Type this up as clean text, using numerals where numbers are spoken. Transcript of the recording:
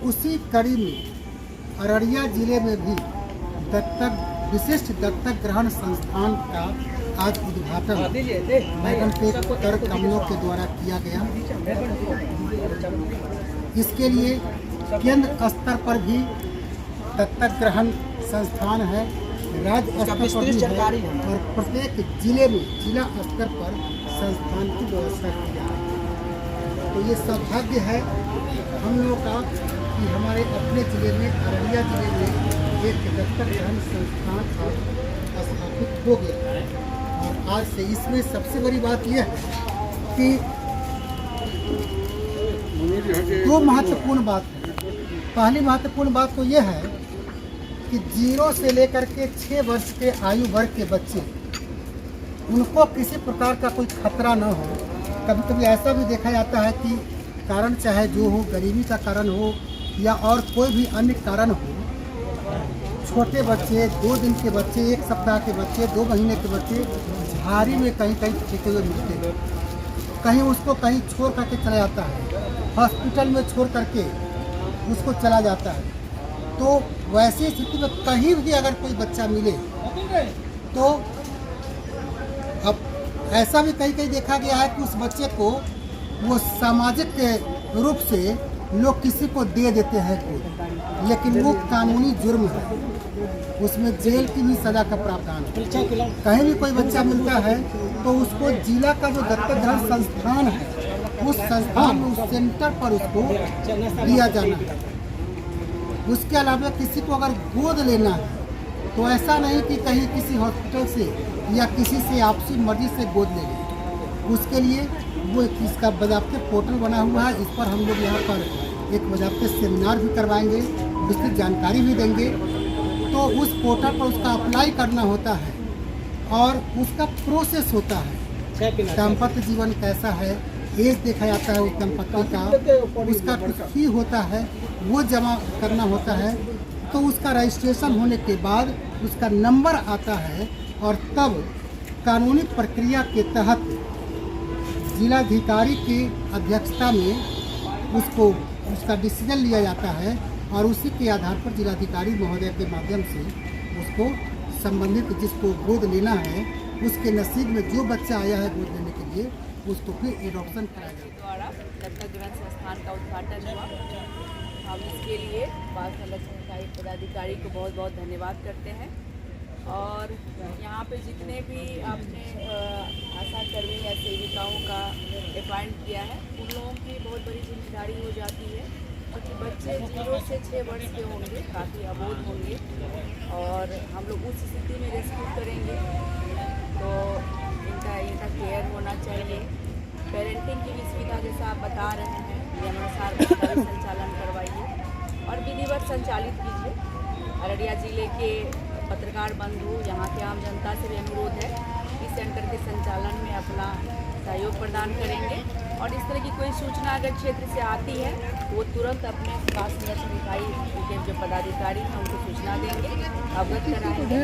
उसी कड़ी में अररिया जिले में भी विशिष्ट दत्तक ग्रहण संस्थान का आज उद्घाटन मैडम कर कमलों के द्वारा किया गया। इसके लिए केंद्र स्तर पर भी दत्तक ग्रहण संस्थान है, राज्य स्तर पर भी है और प्रत्येक जिले में जिला स्तर पर संस्थान की व्यवस्था की है। तो ये सौभाग्य है हम लोगों का कि हमारे अपने जिले में अररिया जिले में एक दत्तक ग्रहण संस्थान स्थापित हो गया। और आज से इसमें सबसे बड़ी बात यह है कि दो महत्वपूर्ण बात है। पहली महत्वपूर्ण बात तो यह है कि 0 से लेकर के 6 वर्ष के आयु वर्ग के बच्चे, उनको किसी प्रकार का कोई खतरा न हो। कभी कभी ऐसा भी देखा जाता है कि कारण चाहे जो हो, गरीबी का कारण हो या और कोई भी अन्य कारण हो, छोटे बच्चे, 2 दिन के बच्चे, 1 सप्ताह के बच्चे, 2 महीने के बच्चे झाड़ी में कहीं कहीं फेंके हुए मिलते हैं। कहीं उसको कहीं छोड़ करके चला जाता है, हॉस्पिटल में छोड़ करके उसको चला जाता है। तो वैसी स्थिति में कहीं भी अगर कोई बच्चा मिले तो अब ऐसा भी कहीं कहीं देखा गया है कि उस बच्चे को वो सामाजिक रूप से लोग किसी को दे देते हैं कोई, लेकिन वो कानूनी जुर्म है, उसमें जेल की भी सजा का प्रावधान है। कहीं भी कोई बच्चा मिलता है तो उसको जिला का जो दत्तक ग्रहण संस्थान है उस संस्थान में, उस सेंटर पर उसको दिया जाना है। उसके अलावा किसी को अगर गोद लेना है तो ऐसा नहीं कि कहीं किसी हॉस्पिटल से या किसी से आपसी मर्जी से गोद ले लें। उसके लिए वो इसका बजाबते पोर्टल बना हुआ है। इस पर हम लोग यहाँ पर एक बजाबते सेमिनार भी करवाएंगे, विस्तृत जानकारी भी देंगे। तो उस पोर्टल पर उसका अप्लाई करना होता है और उसका प्रोसेस होता है। दाम्पत्य जीवन कैसा है, एज देखा जाता है उस दंपत्ति का, उसका कुछ फी होता है वो जमा करना होता है। तो उसका रजिस्ट्रेशन होने के बाद उसका नंबर आता है और तब कानूनी प्रक्रिया के तहत जिलाधिकारी की अध्यक्षता में उसका डिसीजन लिया जाता है और उसी के आधार पर जिलाधिकारी महोदय के माध्यम से उसको संबंधित जिसको गोद लेना है उसके नसीब में जो बच्चा आया है गोद लेने के लिए उसको फिर एडॉप्शन कराया जाएगा। द्वारा दत्तक ग्रहण संस्थान का उद्घाटन हुआ। हम इसके लिए बाल संरक्षण इकाई पदाधिकारी को बहुत बहुत धन्यवाद करते हैं। और यहाँ पे जितने भी आपने आशा कर्मी या सेविकाओं का अपॉइंट किया है उन लोगों की बहुत बड़ी जिम्मेदारी हो जाती है, क्योंकि बच्चे 0 से 6 वर्ष के होंगे, काफ़ी अबोध होंगे और हम लोग उस स्थिति में रेस्क्यू करेंगे। तो इनका केयर होना चाहिए। पेरेंटिंग की भी सुविधा जैसा आप बता रहे हैं नियमानुसार उसका भी संचालन करवाइए और विधिवत संचालित कीजिए। अररिया जिले के पत्रकार बंधु, यहाँ के आम जनता से भी अनुरोध है इस सेंटर के संचालन में अपना सहयोग प्रदान करेंगे और इस तरह की कोई सूचना अगर क्षेत्र से आती है तो वो तुरंत अपने बाल संरक्षण इकाई के जो पदाधिकारी हैं उनको सूचना देंगे, अवगत कराएंगे।